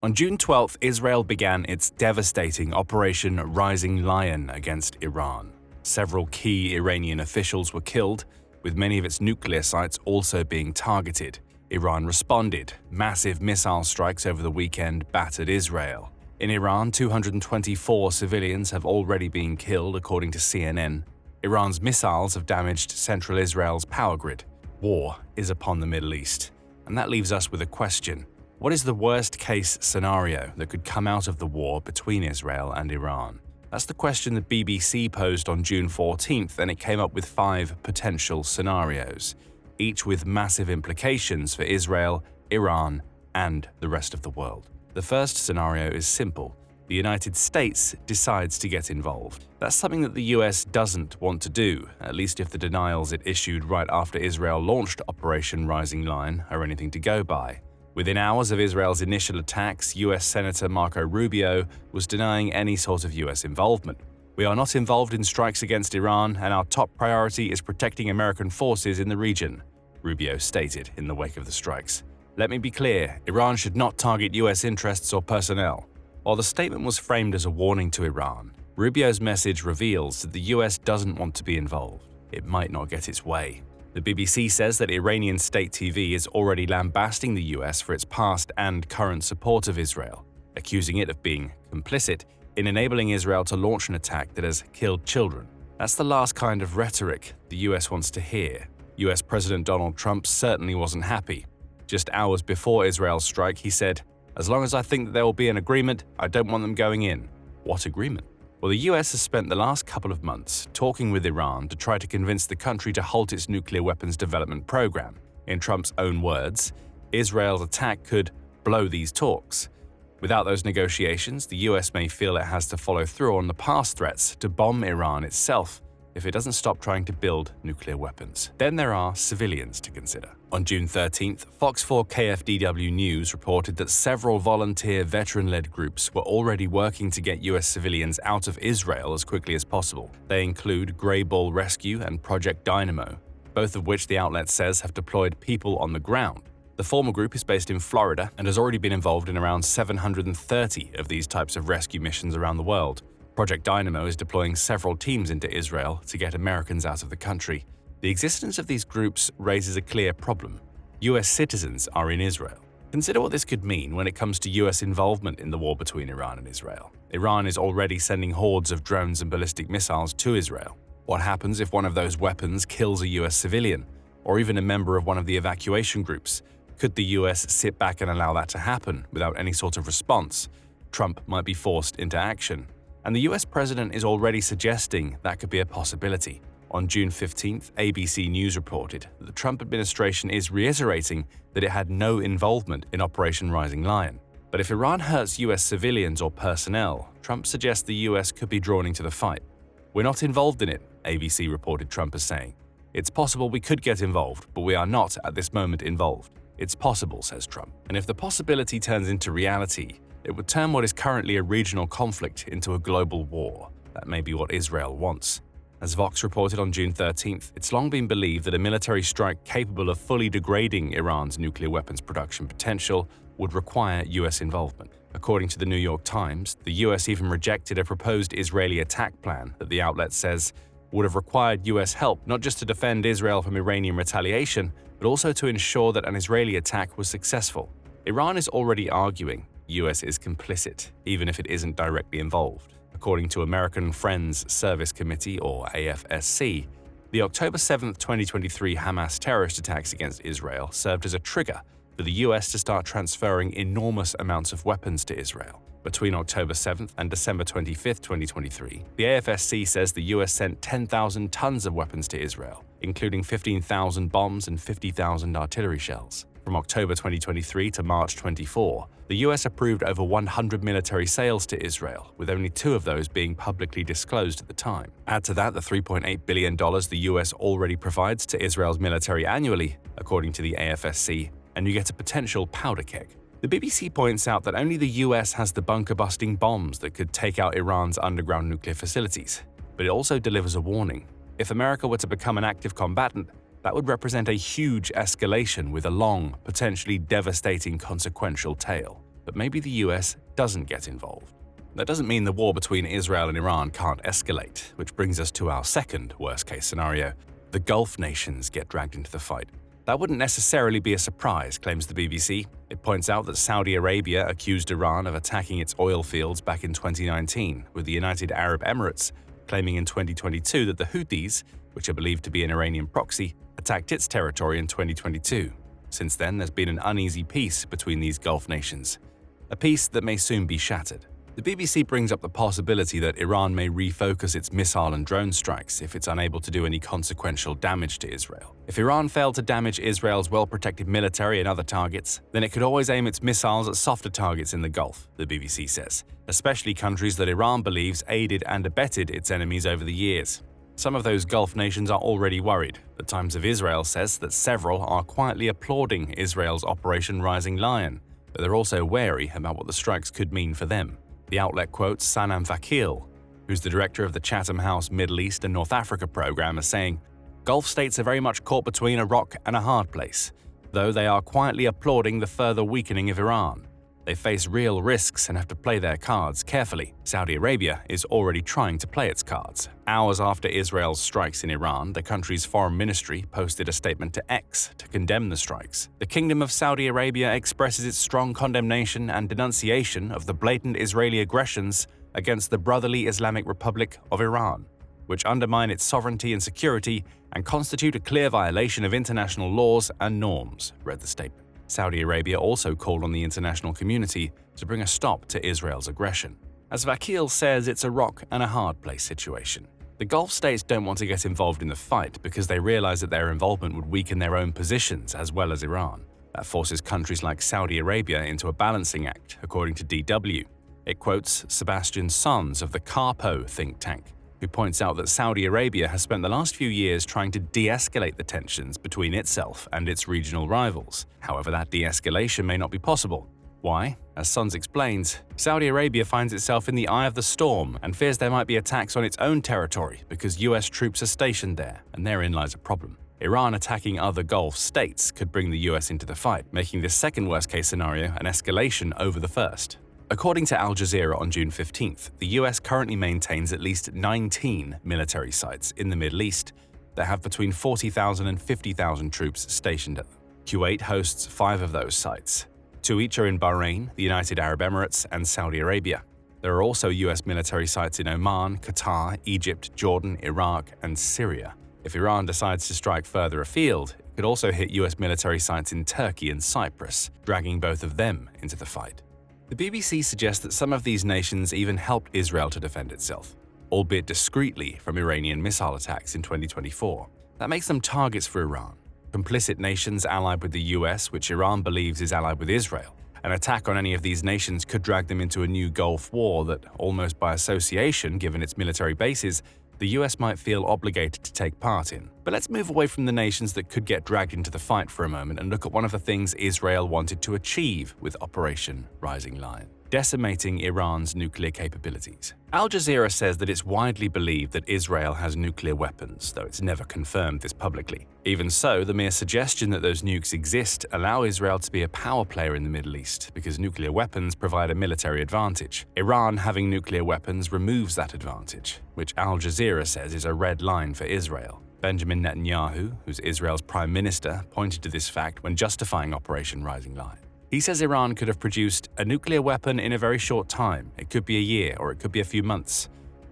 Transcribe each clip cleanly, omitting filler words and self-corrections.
On June 12th, Israel began its devastating Operation Rising Lion against Iran. Several key Iranian officials were killed, with many of its nuclear sites also being targeted. Iran responded. Massive missile strikes over the weekend battered Israel. In Iran, 224 civilians have already been killed, according to CNN. Iran's missiles have damaged central Israel's power grid. War is upon the Middle East. And that leaves us with a question. What is the worst-case scenario that could come out of the war between Israel and Iran? That's the question the BBC posed on June 14th, and it came up with 5 potential scenarios, each with massive implications for Israel, Iran, and the rest of the world. The first scenario is simple. The United States decides to get involved. That's something that the US doesn't want to do, at least if the denials it issued right after Israel launched Operation Rising Lion are anything to go by. Within hours of Israel's initial attacks, US Senator Marco Rubio was denying any sort of US involvement. "We are not involved in strikes against Iran, and our top priority is protecting American forces in the region," Rubio stated in the wake of the strikes. "Let me be clear, Iran should not target US interests or personnel." While the statement was framed as a warning to Iran, Rubio's message reveals that the US doesn't want to be involved. It might not get its way. The BBC says that Iranian state TV is already lambasting the US for its past and current support of Israel, accusing it of being complicit in enabling Israel to launch an attack that has killed children. That's the last kind of rhetoric the US wants to hear. US President Donald Trump certainly wasn't happy. Just hours before Israel's strike, he said, "As long as I think that there will be an agreement, I don't want them going in." What agreement? Well, the US has spent the last couple of months talking with Iran to try to convince the country to halt its nuclear weapons development program. In Trump's own words, Israel's attack could blow these talks. Without those negotiations, the US may feel it has to follow through on the past threats to bomb Iran itself if it doesn't stop trying to build nuclear weapons. Then there are civilians to consider. On June 13th, Fox 4 KFDW News reported that several volunteer veteran-led groups were already working to get US civilians out of Israel as quickly as possible. They include Grey Ball Rescue and Project Dynamo, both of which the outlet says have deployed people on the ground. The former group is based in Florida and has already been involved in around 730 of these types of rescue missions around the world. Project Dynamo is deploying several teams into Israel to get Americans out of the country. The existence of these groups raises a clear problem. US citizens are in Israel. Consider what this could mean when it comes to US involvement in the war between Iran and Israel. Iran is already sending hordes of drones and ballistic missiles to Israel. What happens if one of those weapons kills a US civilian, or even a member of one of the evacuation groups? Could the US sit back and allow that to happen without any sort of response? Trump might be forced into action. And the US president is already suggesting that could be a possibility. On June 15th, ABC News reported that the Trump administration is reiterating that it had no involvement in Operation Rising Lion. But if Iran hurts US civilians or personnel, Trump suggests the US could be drawn into the fight. "We're not involved in it," ABC reported Trump as saying. "It's possible we could get involved, but we are not at this moment involved." It's possible, says Trump. And if the possibility turns into reality, it would turn what is currently a regional conflict into a global war. That may be what Israel wants. As Vox reported on June 13th, it's long been believed that a military strike capable of fully degrading Iran's nuclear weapons production potential would require US involvement. According to the New York Times, the US even rejected a proposed Israeli attack plan that the outlet says would have required US help not just to defend Israel from Iranian retaliation, but also to ensure that an Israeli attack was successful. Iran is already arguing US is complicit, even if it isn't directly involved. According to American Friends Service Committee, or AFSC, the October 7, 2023 Hamas terrorist attacks against Israel served as a trigger for the US to start transferring enormous amounts of weapons to Israel. Between October 7th and December 25, 2023, the AFSC says the US sent 10,000 tons of weapons to Israel, including 15,000 bombs and 50,000 artillery shells. From October 2023 to March 24, the US approved over 100 military sales to Israel, with only 2 of those being publicly disclosed at the time. Add to that the $3.8 billion the US already provides to Israel's military annually, according to the AFSC, and you get a potential powder keg. The BBC points out that only the US has the bunker-busting bombs that could take out Iran's underground nuclear facilities, but it also delivers a warning. If America were to become an active combatant, that would represent a huge escalation with a long, potentially devastating consequential tail. but maybe the US doesn't get involved. That doesn't mean the war between Israel and Iran can't escalate, which brings us to our second worst-case scenario. The Gulf nations get dragged into the fight. That wouldn't necessarily be a surprise, claims the BBC. It points out that Saudi Arabia accused Iran of attacking its oil fields back in 2019, with the United Arab Emirates claiming in 2022 that the Houthis, which are believed to be an Iranian proxy, attacked its territory in 2022. Since then, there's been an uneasy peace between these Gulf nations, a peace that may soon be shattered. The BBC brings up the possibility that Iran may refocus its missile and drone strikes if it's unable to do any consequential damage to Israel. If Iran failed to damage Israel's well-protected military and other targets, then it could always aim its missiles at softer targets in the Gulf, the BBC says, especially countries that Iran believes aided and abetted its enemies over the years. Some of those Gulf nations are already worried. The Times of Israel says that several are quietly applauding Israel's Operation Rising Lion, but they're also wary about what the strikes could mean for them. The outlet quotes Sanam Vakil, who's the director of the Chatham House Middle East and North Africa program, as saying, "Gulf states are very much caught between a rock and a hard place, though they are quietly applauding the further weakening of Iran. They face real risks and have to play their cards carefully. Saudi Arabia is already trying to play its cards." Hours after Israel's strikes in Iran, the country's foreign ministry posted a statement to X to condemn the strikes. The Kingdom of Saudi Arabia expresses its strong condemnation and denunciation of the blatant Israeli aggressions against the brotherly Islamic Republic of Iran, which undermine its sovereignty and security and constitute a clear violation of international laws and norms, read the statement. Saudi Arabia also called on the international community to bring a stop to Israel's aggression. As Vakil says, it's a rock and a hard place situation. The Gulf states don't want to get involved in the fight because they realize that their involvement would weaken their own positions as well as Iran. That forces countries like Saudi Arabia into a balancing act, according to DW. It quotes Sebastian Sons of the Carpo think tank, who points out that Saudi Arabia has spent the last few years trying to de-escalate the tensions between itself and its regional rivals. However, that de-escalation may not be possible. Why? As Sons explains, Saudi Arabia finds itself in the eye of the storm and fears there might be attacks on its own territory because US troops are stationed there, and therein lies a problem. Iran attacking other Gulf states could bring the US into the fight, making this second worst-case scenario an escalation over the first. According to Al Jazeera on June 15th, the US currently maintains at least 19 military sites in the Middle East that have between 40,000 and 50,000 troops stationed at them. Kuwait hosts 5 of those sites. 2 each are in Bahrain, the United Arab Emirates, and Saudi Arabia. There are also US military sites in Oman, Qatar, Egypt, Jordan, Iraq, and Syria. If Iran decides to strike further afield, it could also hit US military sites in Turkey and Cyprus, dragging both of them into the fight. The BBC suggests that some of these nations even helped Israel to defend itself, albeit discreetly from Iranian missile attacks in 2024. That makes them targets for Iran. Complicit nations allied with the US, which Iran believes is allied with Israel. An attack on any of these nations could drag them into a new Gulf war that, almost by association given its military bases, the US might feel obligated to take part in. But let's move away from the nations that could get dragged into the fight for a moment and look at one of the things Israel wanted to achieve with Operation Rising Lion: decimating Iran's nuclear capabilities. Al Jazeera says that it's widely believed that Israel has nuclear weapons, though it's never confirmed this publicly. Even so, the mere suggestion that those nukes exist allow Israel to be a power player in the Middle East because nuclear weapons provide a military advantage. Iran having nuclear weapons removes that advantage, which Al Jazeera says is a red line for Israel. Benjamin Netanyahu, who's Israel's prime minister, pointed to this fact when justifying Operation Rising Lion. He says Iran could have produced a nuclear weapon in a very short time. It could be a year or it could be a few months.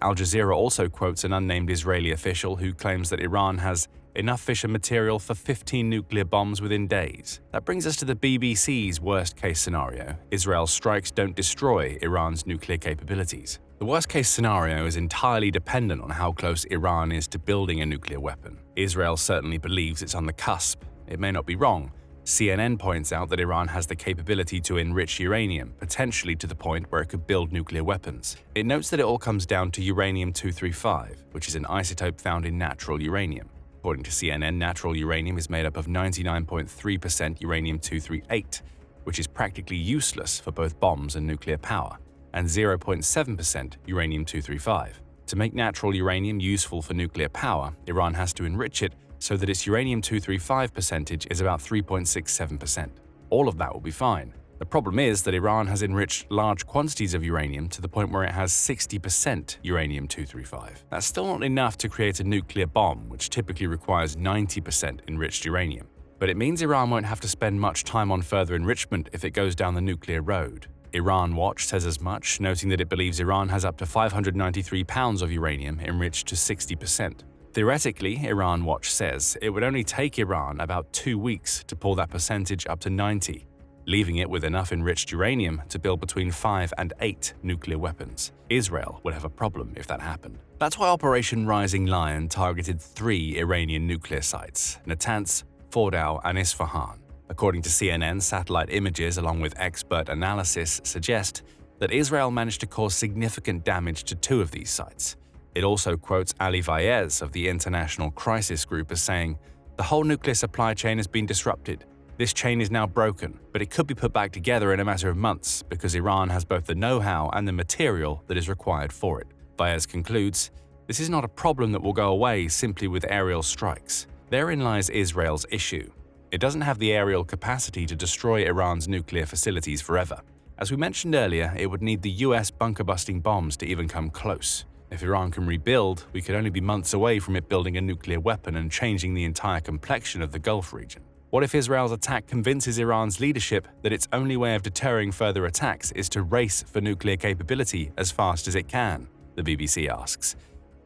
Al Jazeera also quotes an unnamed Israeli official who claims that Iran has enough fission material for 15 nuclear bombs within days. That brings us to the BBC's worst-case scenario. Israel's strikes don't destroy Iran's nuclear capabilities. The worst-case scenario is entirely dependent on how close Iran is to building a nuclear weapon. Israel certainly believes it's on the cusp. It may not be wrong. CNN points out that Iran has the capability to enrich uranium, potentially to the point where it could build nuclear weapons. It notes that it all comes down to uranium-235, which is an isotope found in natural uranium. According to CNN, natural uranium is made up of 99.3% uranium-238, which is practically useless for both bombs and nuclear power, and 0.7% uranium-235. To make natural uranium useful for nuclear power, Iran has to enrich it so that its uranium-235 percentage is about 3.67%. All of that will be fine. The problem is that Iran has enriched large quantities of uranium to the point where it has 60% uranium-235. That's still not enough to create a nuclear bomb, which typically requires 90% enriched uranium. But it means Iran won't have to spend much time on further enrichment if it goes down the nuclear road. Iran Watch says as much, noting that it believes Iran has up to 593 pounds of uranium enriched to 60%. Theoretically, Iran Watch says, it would only take Iran about 2 weeks to pull that percentage up to 90, leaving it with enough enriched uranium to build between 5 and 8 nuclear weapons. Israel would have a problem if that happened. That's why Operation Rising Lion targeted 3 Iranian nuclear sites: Natanz, Fordow, and Isfahan. According to CNN, satellite images along with expert analysis suggest that Israel managed to cause significant damage to 2 of these sites. It also quotes Ali Vaez of the International Crisis Group as saying, "The whole nuclear supply chain has been disrupted. This chain is now broken, but it could be put back together in a matter of months because Iran has both the know-how and the material that is required for it." Vaez concludes, "This is not a problem that will go away simply with aerial strikes. Therein lies Israel's issue. It doesn't have the aerial capacity to destroy Iran's nuclear facilities forever. As we mentioned earlier, it would need the US bunker-busting bombs to even come close. If Iran can rebuild, we could only be months away from it building a nuclear weapon and changing the entire complexion of the Gulf region. What if Israel's attack convinces Iran's leadership that its only way of deterring further attacks is to race for nuclear capability as fast as it can?" the BBC asks.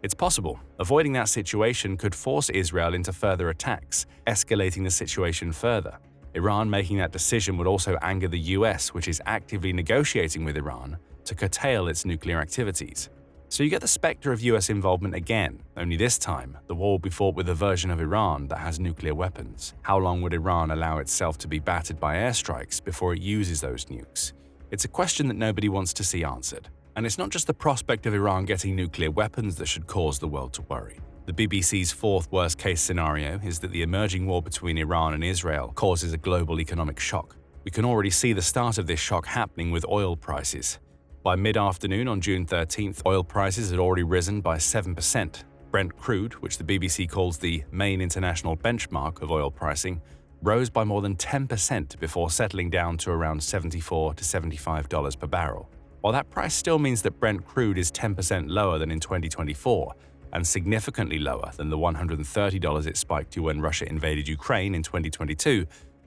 It's possible. Avoiding that situation could force Israel into further attacks, escalating the situation further. Iran making that decision would also anger the US, which is actively negotiating with Iran to curtail its nuclear activities. So you get the specter of US involvement again, only this time, the war will be fought with a version of Iran that has nuclear weapons. How long would Iran allow itself to be battered by airstrikes before it uses those nukes? It's a question that nobody wants to see answered. And it's not just the prospect of Iran getting nuclear weapons that should cause the world to worry. The BBC's 4th worst-case scenario is that the emerging war between Iran and Israel causes a global economic shock. We can already see the start of this shock happening with oil prices. By mid-afternoon on June 13th, oil prices had already risen by 7%. Brent crude, which the BBC calls the main international benchmark of oil pricing, rose by more than 10% before settling down to around $74 to $75 per barrel. While that price still means that Brent crude is 10% lower than in 2024 and significantly lower than the $130 it spiked to when Russia invaded Ukraine in 2022,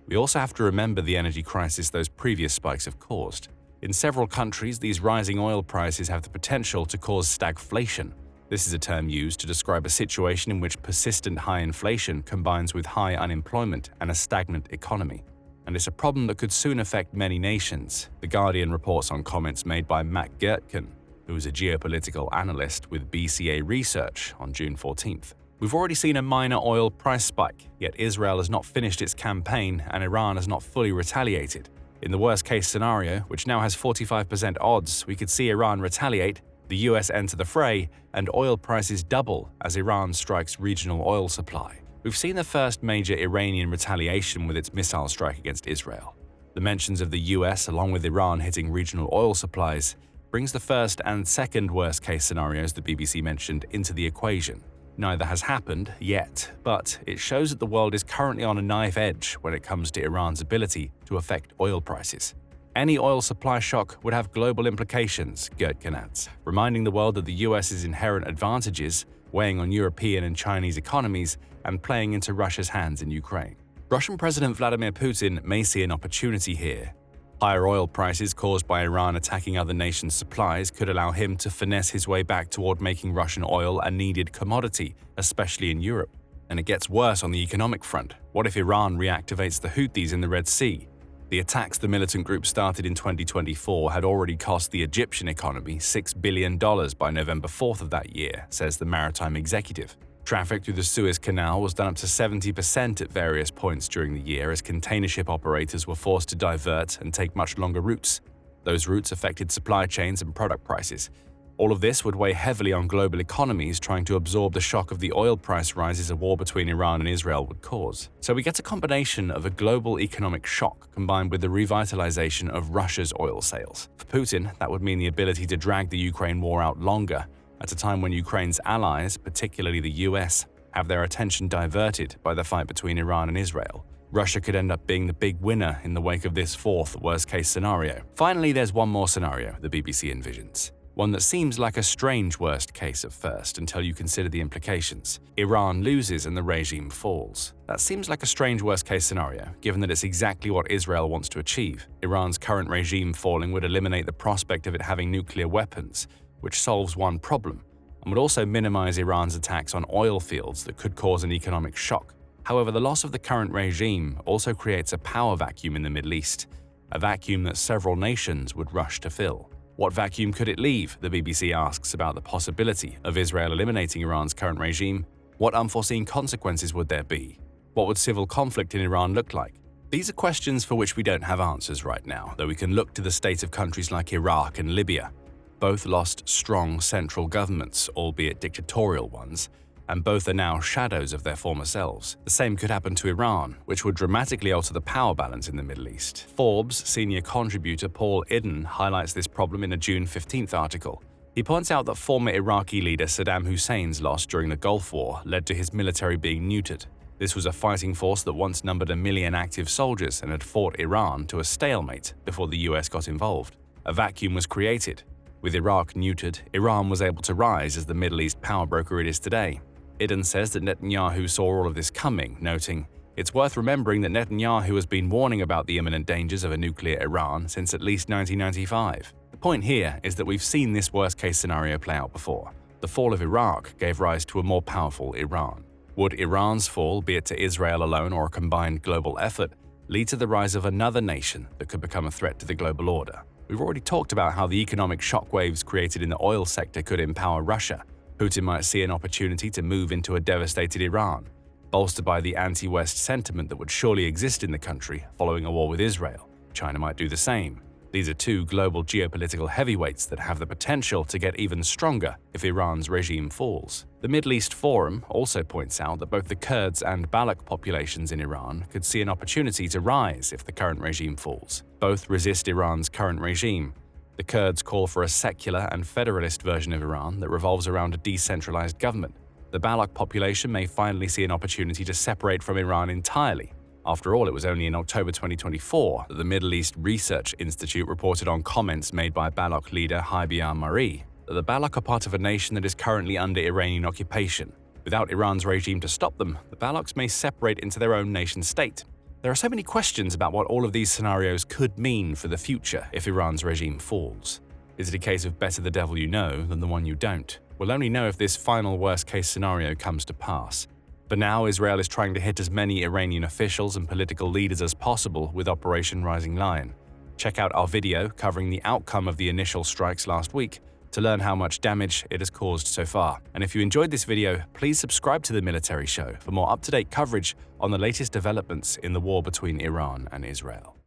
we also have to remember the energy crisis those previous spikes have caused. In several countries, these rising oil prices have the potential to cause stagflation. This is a term used to describe a situation in which persistent high inflation combines with high unemployment and a stagnant economy. And it's a problem that could soon affect many nations. The Guardian reports on comments made by Matt Gertken, who is a geopolitical analyst with BCA Research, on June 14th. "We've already seen a minor oil price spike, yet Israel has not finished its campaign and Iran has not fully retaliated. In the worst-case scenario, which now has 45% odds, we could see Iran retaliate, the US enter the fray, and oil prices double as Iran strikes regional oil supply. We've seen the first major Iranian retaliation with its missile strike against Israel. The mentions of the US along with Iran hitting regional oil supplies brings the first and second worst-case scenarios the BBC mentioned into the equation. Neither has happened yet, but it shows that the world is currently on a knife edge when it comes to Iran's ability to affect oil prices. Any oil supply shock would have global implications, Gertken adds, reminding the world of the US's inherent advantages, weighing on European and Chinese economies, and playing into Russia's hands in Ukraine. Russian President Vladimir Putin may see an opportunity here. Higher oil prices caused by Iran attacking other nations' supplies could allow him to finesse his way back toward making Russian oil a needed commodity, especially in Europe. And it gets worse on the economic front. What if Iran reactivates the Houthis in the Red Sea? The attacks the militant group started in 2024 had already cost the Egyptian economy $6 billion by November 4th of that year, says the Maritime Executive. Traffic through the Suez Canal was done up to 70% at various points during the year as container ship operators were forced to divert and take much longer routes. Those routes affected supply chains and product prices. All of this would weigh heavily on global economies trying to absorb the shock of the oil price rises a war between Iran and Israel would cause. So we get a combination of a global economic shock combined with the revitalization of Russia's oil sales. For Putin, that would mean the ability to drag the Ukraine war out longer, at a time when Ukraine's allies, particularly the US, have their attention diverted by the fight between Iran and Israel. Russia could end up being the big winner in the wake of this fourth worst-case scenario. Finally, there's one more scenario the BBC envisions. One that seems like a strange worst case at first until you consider the implications. Iran loses and the regime falls. That seems like a strange worst-case scenario, given that it's exactly what Israel wants to achieve. Iran's current regime falling would eliminate the prospect of it having nuclear weapons, which solves one problem, and would also minimize Iran's attacks on oil fields that could cause an economic shock. However, the loss of the current regime also creates a power vacuum in the Middle East, a vacuum that several nations would rush to fill. What vacuum could it leave? The BBC asks about the possibility of Israel eliminating Iran's current regime. What unforeseen consequences would there be? What would civil conflict in Iran look like? These are questions for which we don't have answers right now, though we can look to the state of countries like Iraq and Libya. Both lost strong central governments, albeit dictatorial ones, and both are now shadows of their former selves. The same could happen to Iran, which would dramatically alter the power balance in the Middle East. Forbes senior contributor Paul Idden highlights this problem in a June 15th article. He points out that former Iraqi leader Saddam Hussein's loss during the Gulf War led to his military being neutered. This was a fighting force that once numbered 1 million active soldiers and had fought Iran to a stalemate before the US got involved. A vacuum was created. With Iraq neutered, Iran was able to rise as the Middle East power broker it is today. Idden says that Netanyahu saw all of this coming, noting, "It's worth remembering that Netanyahu has been warning about the imminent dangers of a nuclear Iran since at least 1995. The point here is that we've seen this worst-case scenario play out before. The fall of Iraq gave rise to a more powerful Iran. Would Iran's fall, be it to Israel alone or a combined global effort, lead to the rise of another nation that could become a threat to the global order? We've already talked about how the economic shockwaves created in the oil sector could empower Russia. Putin might see an opportunity to move into a devastated Iran, bolstered by the anti-West sentiment that would surely exist in the country following a war with Israel. China might do the same. These are two global geopolitical heavyweights that have the potential to get even stronger if Iran's regime falls. The Middle East Forum also points out that both the Kurds and Baloch populations in Iran could see an opportunity to rise if the current regime falls. Both resist Iran's current regime. The Kurds call for a secular and federalist version of Iran that revolves around a decentralized government. The Baloch population may finally see an opportunity to separate from Iran entirely. After all, it was only in October 2024 that the Middle East Research Institute reported on comments made by Baloch leader Haibiar Mari that the Baloch are part of a nation that is currently under Iranian occupation. Without Iran's regime to stop them, the Balochs may separate into their own nation-state. There are so many questions about what all of these scenarios could mean for the future if Iran's regime falls. Is it a case of better the devil you know than the one you don't? We'll only know if this final worst-case scenario comes to pass. For now, Israel is trying to hit as many Iranian officials and political leaders as possible with Operation Rising Lion. Check out our video covering the outcome of the initial strikes last week to learn how much damage it has caused so far. And if you enjoyed this video, please subscribe to The Military Show for more up-to-date coverage on the latest developments in the war between Iran and Israel.